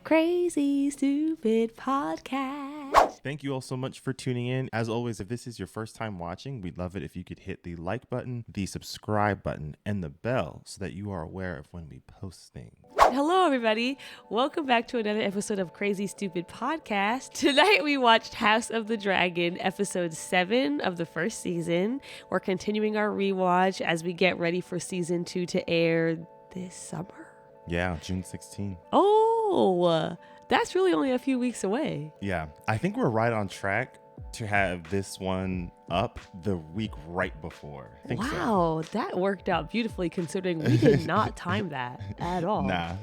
Crazy Stupid Podcast. Thank you all so much for tuning in. As always, if this is your first time watching, we'd love it if you could hit the like button, the subscribe button, and the bell so that you are aware of when we post things. Hello, everybody. Welcome back to another episode of Crazy Stupid Podcast. Tonight, we watched House of the Dragon, episode 7 of the first season. We're continuing our rewatch as we get ready for season 2 to air this summer. Yeah, June 16th. Oh, that's really only a few weeks away. Yeah, I think we're right on track to have this one up the week right before. Wow, that worked out beautifully considering we did not time that at all. Nah.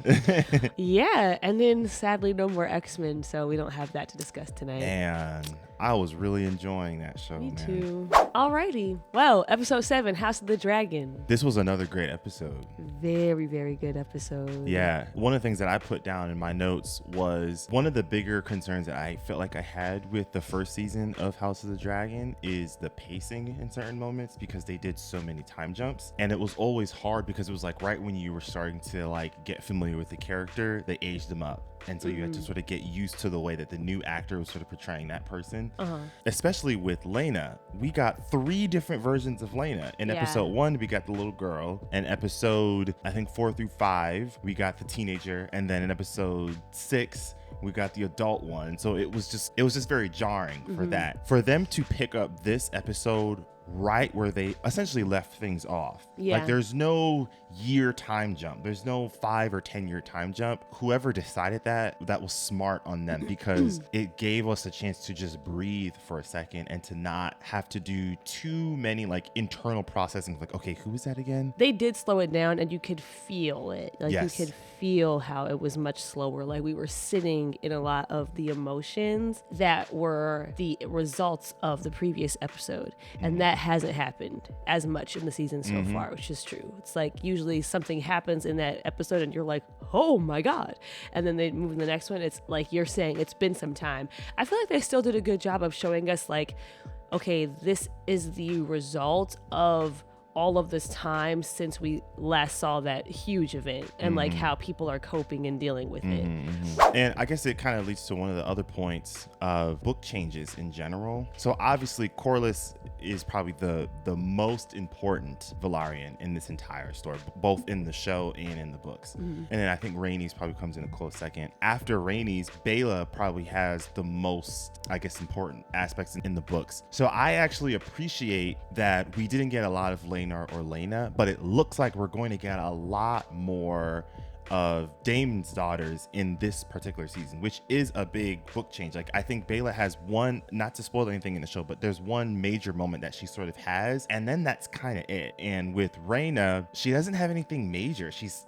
Yeah, and then sadly no more X-Men, so we don't have that to discuss tonight. And I was really enjoying that show, Me man. too. Alrighty. Well, episode 7, House of the Dragon. This was another great episode. Very, very good episode. Yeah. One of the things that I put down in my notes was one of the bigger concerns that I felt like I had with the first season of House of the Dragon is the pacing in certain moments because they did so many time jumps. And it was always hard because it was like right when you were starting to like get familiar with the character, they aged them up. And so you had to sort of get used to the way that the new actor was sort of portraying that person. Especially with Laena. We got 3 different versions of Laena. In episode 1, we got the little girl. In episode, I think 4 through 5, we got the teenager. And then in episode 6, we got the adult one. So it was just very jarring for that. For them to pick up this episode right where they essentially left things off. Yeah. Like there's no year time jump. There's no 5 or 10 year time jump. Whoever decided that was smart on them because it gave us a chance to just breathe for a second and to not have to do too many like internal processing. Like, okay, who was that again? They did slow it down and you could feel it. Like Yes. you could feel how it was much slower. Like we were sitting in a lot of the emotions that were the results of the previous episode. And that hasn't happened as much in the season so far, which is true. It's like usually something happens in that episode and you're like, oh my God. And then they move to the next one. It's like you're saying it's been some time. I feel like they still did a good job of showing us like, okay, this is the result of all of this time since we last saw that huge event and like how people are coping and dealing with it. And I guess it kind of leads to one of the other points of book changes in general. So obviously Corlys is probably the most important Velaryon in this entire story, both in the show and in the books. And then I think Rhaenys probably comes in a close second. After Rhaenys, Baela probably has the most, I guess, important aspects in the books. So I actually appreciate that we didn't get a lot of Laena or Laena, but it looks like we're going to get a lot more of Daemon's daughters in this particular season, which is a big book change. Like I think Baela has one, not to spoil anything in the show, but there's one major moment that she sort of has, and then that's kind of it. And with Rhaena, she doesn't have anything major. She's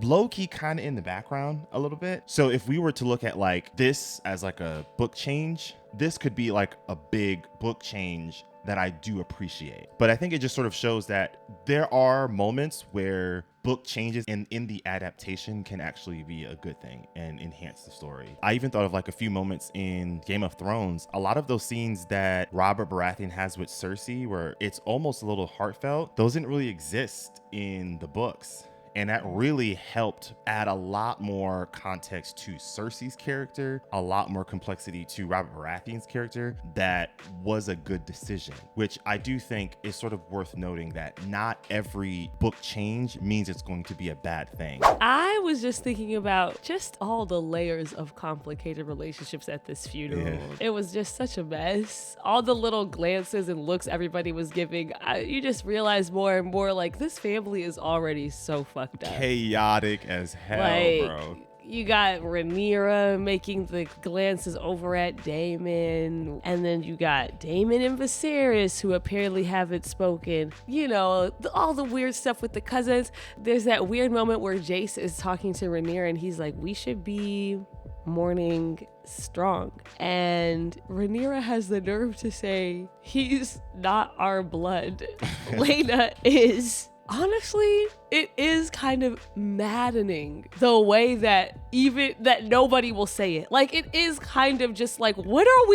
low-key kind of in the background a little bit. So if we were to look at like this as like a book change, this could be like a big book change that I do appreciate. But I think it just sort of shows that there are moments where book changes in the adaptation can actually be a good thing and enhance the story. I even thought of like a few moments in Game of Thrones. A lot of those scenes that Robert Baratheon has with Cersei where it's almost a little heartfelt, those didn't really exist in the books. And that really helped add a lot more context to Cersei's character, a lot more complexity to Robert Baratheon's character. That was a good decision, which I do think is sort of worth noting that not every book change means it's going to be a bad thing. I was just thinking about just all the layers of complicated relationships at this funeral. Yeah. It was just such a mess. All the little glances and looks everybody was giving. You just realize more and more like this family is already so fucked up. Chaotic as hell, Like, bro. You got Rhaenyra making the glances over at Daemon, and then you got Daemon and Viserys who apparently haven't spoken. You know, all the weird stuff with the cousins. There's that weird moment where Jace is talking to Rhaenyra and he's like, we should be mourning strong. And Rhaenyra has the nerve to say, he's not our blood. Laena is. Honestly, it is kind of maddening the way that even that nobody will say it. Like, it is kind of just like, what are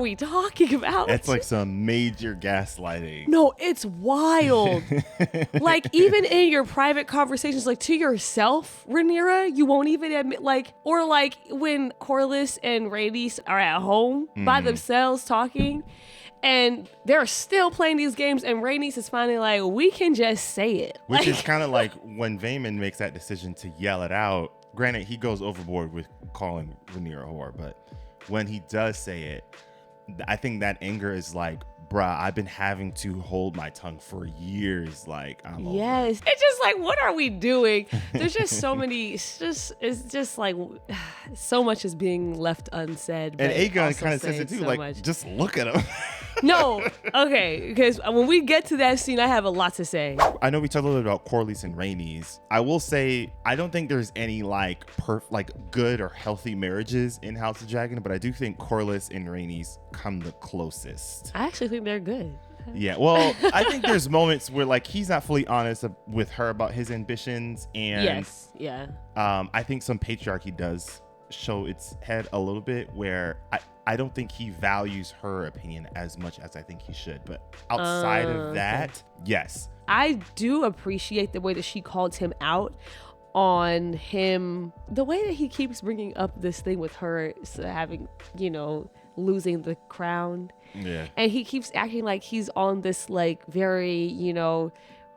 we talking about? It's like some major gaslighting. No, it's wild. Like, even in your private conversations, like to yourself, Rhaenyra, you won't even admit, like, or like when Corlys and Rhaenys are at home by themselves talking, and they're still playing these games, and Rhaenys is finally like, we can just say it. Which is kind of like when Vaemond makes that decision to yell it out. Granted, he goes overboard with calling Rhaenyra a whore, but when he does say it, I think that anger is like, bruh, I've been having to hold my tongue for years. Like, I'm over it. It's just like, what are we doing? There's just so many, it's just like so much is being left unsaid. And Aegon kind of says it too, like, much. Just look at him. No, okay, because when we get to that scene, I have a lot to say. I know we talked a little bit about Corlys and Rhaenys. I will say, I don't think there's any like good or healthy marriages in House of Dragon, but I do think Corlys and Rhaenys come the closest. I actually think they're good. Yeah, well, I think there's moments where like he's not fully honest with her about his ambitions, and yes, yeah. I think some patriarchy does show its head a little bit, where I don't think he values her opinion as much as I think he should. But outside of that, yes. I do appreciate the way that she called him out on him, the way that he keeps bringing up this thing with her having, losing the crown. Yeah. And he keeps acting like he's on this like very,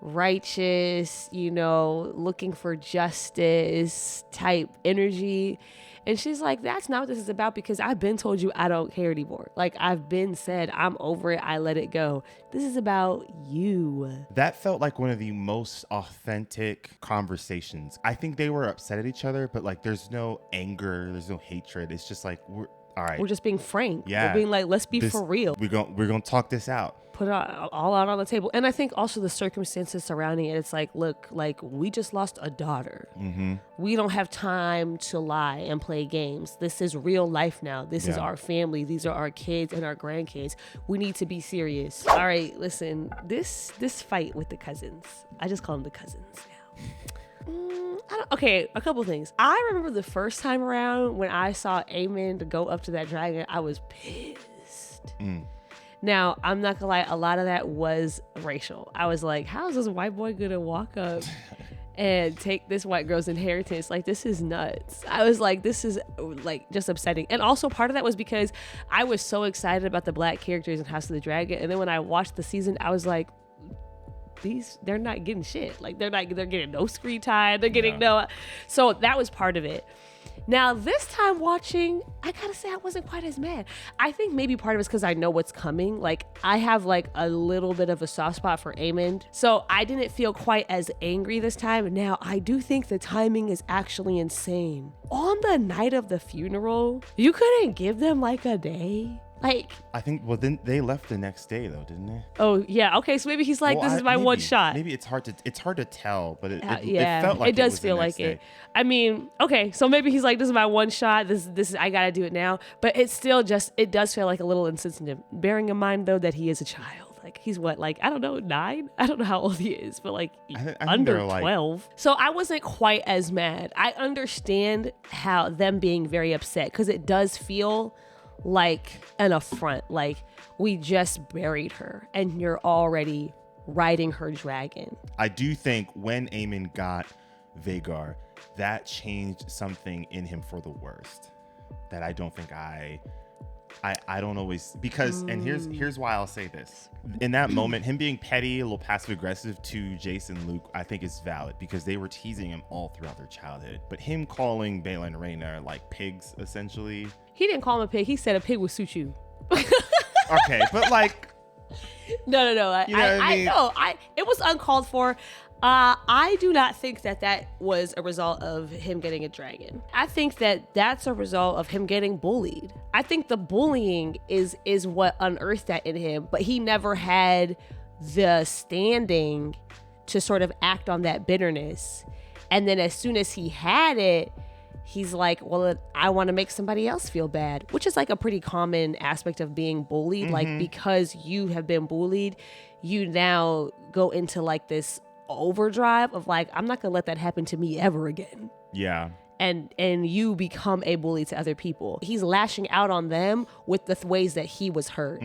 righteous, looking for justice type energy. And she's like, that's not what this is about, because I've been told you I don't care anymore. Like, I've been said, I'm over it. I let it go. This is about you. That felt like one of the most authentic conversations. I think they were upset at each other, but like, there's no anger. There's no hatred. It's just like, all right. We're just being frank. Yeah. We're being like, let's be for real. We're going to talk this out. Put it all out on the table. And I think also the circumstances surrounding it, it's like, look, like, we just lost a daughter. Mm-hmm. We don't have time to lie and play games. This is real life now. This is our family. These are our kids and our grandkids. We need to be serious. All right, listen, this fight with the cousins, I just call them the cousins now. Okay, a couple things. I remember the first time around when I saw Aemond go up to that dragon, I was pissed. Now, I'm not gonna lie, a lot of that was racial. I was like, how is this white boy gonna walk up and take this white girl's inheritance? Like, this is nuts. I was like, this is like just upsetting. And also part of that was because I was so excited about the black characters in House of the Dragon. And then when I watched the season, I was like, they're not getting shit. Like, they're getting no screen time. They're getting no. So that was part of it. Now, this time watching, I gotta say I wasn't quite as mad. I think maybe part of it's because I know what's coming. Like, I have like a little bit of a soft spot for Aemond. So I didn't feel quite as angry this time. Now, I do think the timing is actually insane. On the night of the funeral, you couldn't give them like a day? Like, I think, well, then they left the next day though, didn't they? Oh yeah, okay. So maybe he's like, this is my one shot. Maybe it's hard to tell, but it yeah, felt like it does feel like it. I mean, okay, so maybe he's like, this is my one shot. This is I gotta do it now. But it's still it does feel like a little insensitive. Bearing in mind though that he is a child. Like, he's what, like, I don't know, 9? I don't know how old he is, but like I under 12. So I wasn't quite as mad. I understand how them being very upset, because it does feel like an affront. Like, we just buried her and you're already riding her dragon. I do think when Aemond got Vhagar, that changed something in him for the worst that I don't think I don't always, because and here's why I'll say this. In that moment, him being petty, a little passive aggressive to Jace and Luke, I think is valid, because they were teasing him all throughout their childhood. But him calling Baela and Rhaenyra like pigs, essentially. He didn't call him a pig. He said a pig would suit you. Okay, but like, no. I know. It was uncalled for. I do not think that was a result of him getting a dragon. I think that's a result of him getting bullied. I think the bullying is what unearthed that in him, but he never had the standing to sort of act on that bitterness. And then as soon as he had it, he's like, well, I want to make somebody else feel bad, which is like a pretty common aspect of being bullied. Like, because you have been bullied, you now go into like this overdrive of like, I'm not gonna let that happen to me ever again. Yeah. And you become a bully to other people. He's lashing out on them with the ways that he was hurt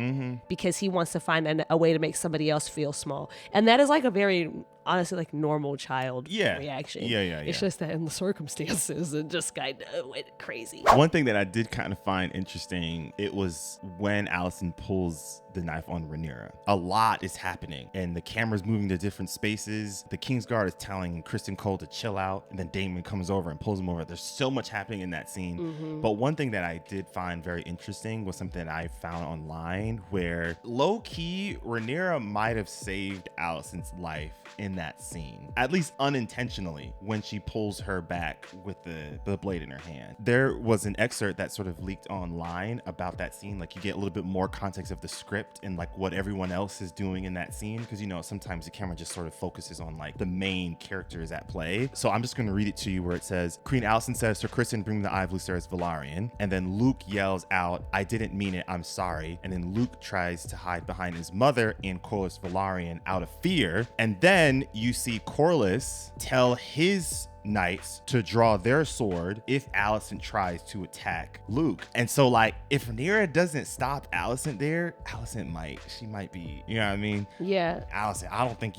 because he wants to find a way to make somebody else feel small. And that is like a very, honestly, like normal child reaction. Yeah. It's just that in the circumstances, it just kind of went crazy. One thing that I did kind of find interesting, it was when Alicent pulls the knife on Rhaenyra. A lot is happening and the camera's moving to different spaces. The Kingsguard is telling Kristen Cole to chill out, and then Daemon comes over and pulls him over. There's so much happening in that scene. But one thing that I did find very interesting was something I found online where low-key Rhaenyra might have saved Alicent's life in that scene, at least unintentionally, when she pulls her back with the blade in her hand. There was an excerpt that sort of leaked online about that scene. Like, you get a little bit more context of the script and like what everyone else is doing in that scene, because you know sometimes the camera just sort of focuses on like the main characters at play. So I'm just going to read it to you, where it says, Queen Alicent says, Sir Kristen, bring the Eye of Lucerys Velaryon. And then Luke yells out, I didn't mean it, I'm sorry. And then Luke tries to hide behind his mother and Corlys Velaryon out of fear. And then you see Corlys tell his knights to draw their sword if Alicent tries to attack Luke. And so like, if Rhaenyra doesn't stop Alicent there, Alicent might be, you know what I mean? Yeah. Alicent, I don't think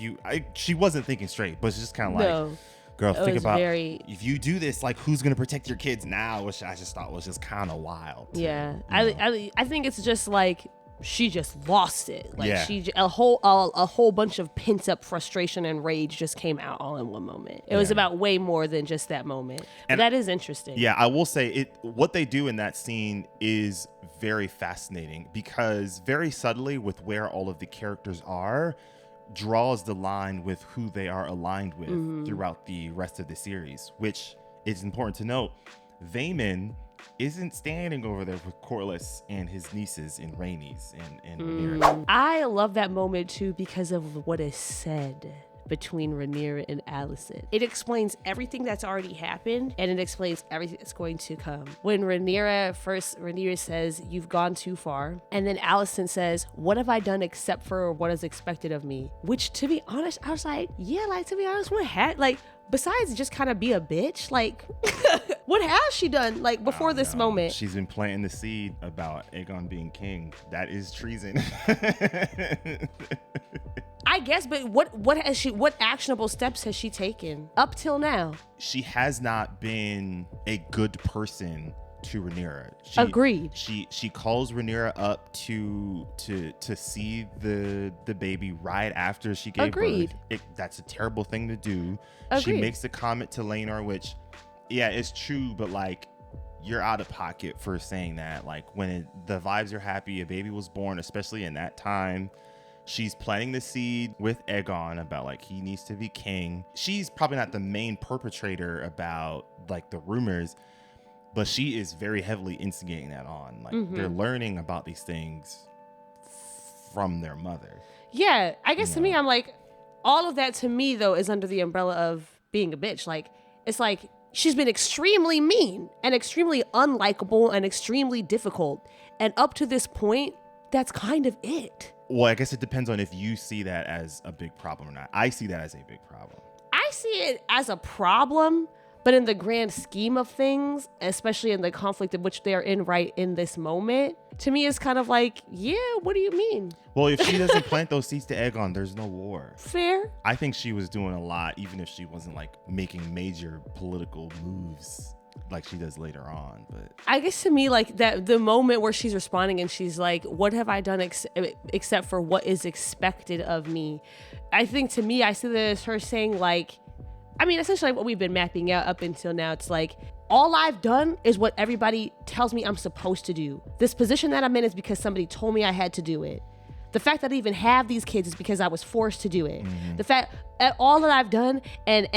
she wasn't thinking straight, but it's just kind of like, girl, think about if you do this, like, who's gonna protect your kids now? Which I just thought was just kind of wild. Yeah. I think it's just like, she just lost it. Like a whole bunch of pent up frustration and rage just came out all in one moment. It was about way more than just that moment. And that is interesting. Yeah, I will say what they do in that scene is very fascinating, because very subtly, with where all of the characters are, draws the line with who they are aligned with throughout the rest of the series, which is important to note. Vaemond isn't standing over there with Corlys and his nieces and Rhaenys and Rhaenyra. I love that moment too because of what is said between Rhaenyra and Alicent. It explains everything that's already happened, and it explains everything that's going to come. When Rhaenyra says, you've gone too far, and then Alicent says, what have I done except for what is expected of me? Which, to be honest, I was like, yeah, like, to be honest, what had, like, besides just kind of be a bitch, like, what has she done, like, before this moment? She's been planting the seed about Aegon being king. That is treason. I guess, but what actionable steps has she taken up till now? She has not been a good person to Rhaenyra. Agreed. She calls Rhaenyra up to see the baby right after she gave birth. That's a terrible thing to do. Agreed. She makes the comment to Laena, which, yeah, it's true, but like, you're out of pocket for saying that. Like, when the vibes are happy, a baby was born, especially in that time. She's planting the seed with Aegon about like, he needs to be king. She's probably not the main perpetrator about like the rumors, but she is very heavily instigating that on. Like, they're learning about these things from their mother. Yeah, I guess to me, I'm like, all of that to me though is under the umbrella of being a bitch. Like, it's like, she's been extremely mean and extremely unlikable and extremely difficult. And up to this point, that's kind of it. Well, I guess it depends on if you see that as a big problem or not. I see that as a big problem. I see it as a problem, but in the grand scheme of things, especially in the conflict in which they're in right in this moment, to me it's kind of like, yeah, what do you mean? Well, if she doesn't plant those seeds to Aegon, there's no war. Fair. I think she was doing a lot, even if she wasn't like making major political moves like she does later on. But I guess to me, like, that the moment where she's responding and she's like, what have I done except for what is expected of me? I think to me, I see that as her saying, like, I mean, essentially what we've been mapping out up until now. It's like, all I've done is what everybody tells me I'm supposed to do. This position that I'm in is because somebody told me I had to do it. The fact that I even have these kids is because I was forced to do it. The fact that all that I've done and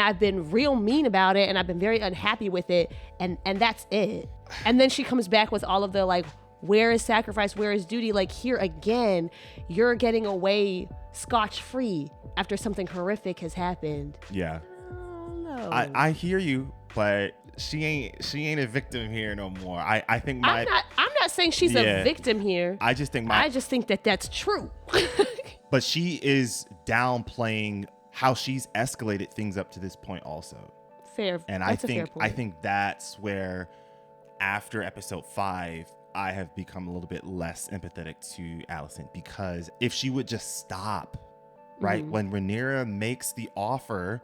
I've been real mean about it, and I've been very unhappy with it, and that's it. And then she comes back with all of the like, where is sacrifice, where is duty? Like, here again, you're getting away scotch-free after something horrific has happened. yeah, I don't know. I hear you, but she ain't a victim here no more. I think I'm not saying she's a victim here. I just think that that's true. But she is downplaying how she's escalated things up to this point also. Fair. And that's a fair point. I think that's where after episode 5 I have become a little bit less empathetic to Alicent, because if she would just stop, right? When Rhaenyra makes the offer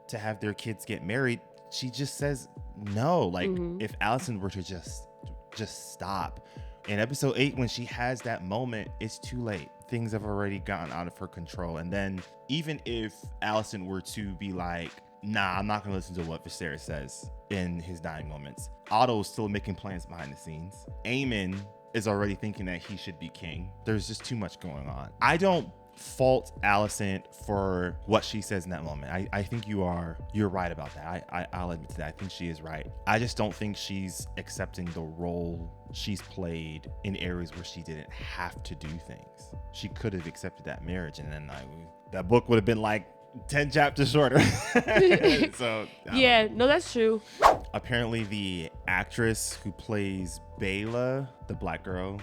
to have their kids get married, she just says no. Like if Alicent were to just stop. In episode 8, when she has that moment, it's too late. Things have already gotten out of her control. And then even if Alicent were to be like, nah, I'm not going to listen to what Viserys says in his dying moments, Otto's still making plans behind the scenes. Aemond is already thinking that he should be king. There's just too much going on. I don't fault Alicent for what she says in that moment. I think you're right about that. I'll admit to that. I think she is right. I just don't think she's accepting the role she's played in areas where she didn't have to do things. She could have accepted that marriage, and then that book would have been like 10 chapters shorter. So yeah, no, that's true. Apparently the actress who plays Bela, the black girl,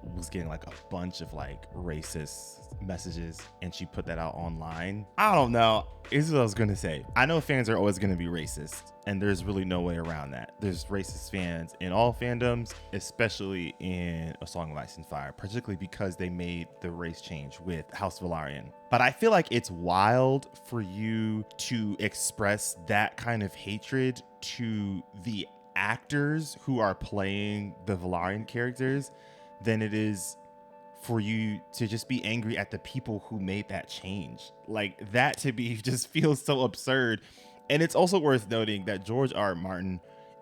was getting like a bunch of like racist messages, and she put that out online. I don't know. This is what I was gonna say. I know fans are always gonna be racist, and there's really no way around that. There's racist fans in all fandoms, especially in A Song of Ice and Fire, particularly because they made the race change with House Velaryon. But I feel like it's wild for you to express that kind of hatred to the actors who are playing the Velaryon characters than it is for you to just be angry at the people who made that change. Like, that to me just feels so absurd. And it's also worth noting that George R. R. Martin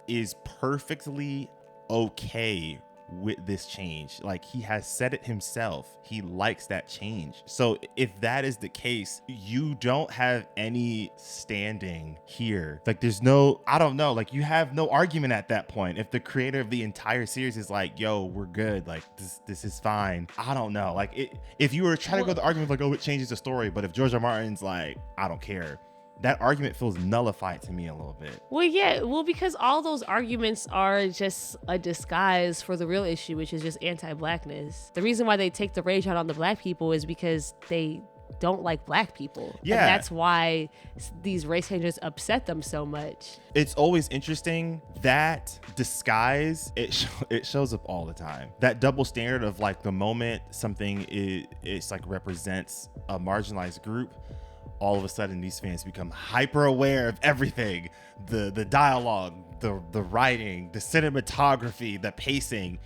is perfectly okay with this change. Like, he has said it himself. He likes that change. So if that is the case, you don't have any standing here. Like, there's no, I don't know, like, you have no argument at that point. If the creator of the entire series is like, yo, we're good, like this is fine. I don't know. Like, if you were trying to go the argument like, oh, it changes the story, but if George R. Martin's like, I don't care, that argument feels nullified to me a little bit. Well, yeah. Well, because all those arguments are just a disguise for the real issue, which is just anti-blackness. The reason why they take the rage out on the black people is because they don't like black people. Yeah. And that's why these race changes upset them so much. It's always interesting that disguise, it shows up all the time. That double standard of like the moment something is like represents a marginalized group, all of a sudden these fans become hyper aware of everything. The dialogue, the writing, the cinematography, the pacing,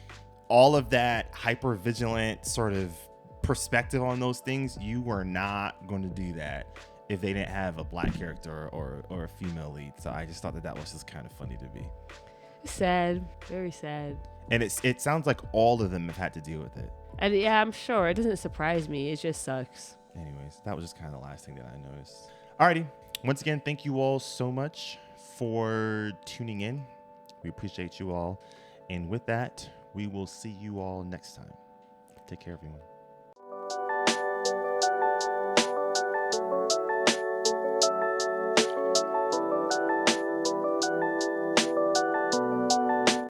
all of that hyper vigilant sort of perspective on those things. You were not going to do that if they didn't have a black character or a female lead. So I just thought that was just kind of funny to me. Sad, very sad. And it sounds like all of them have had to deal with it. And yeah, I'm sure. It doesn't surprise me. It just sucks. Anyways, that was just kind of the last thing that I noticed. Alrighty. Once again, thank you all so much for tuning in. We appreciate you all. And with that, we will see you all next time. Take care, everyone.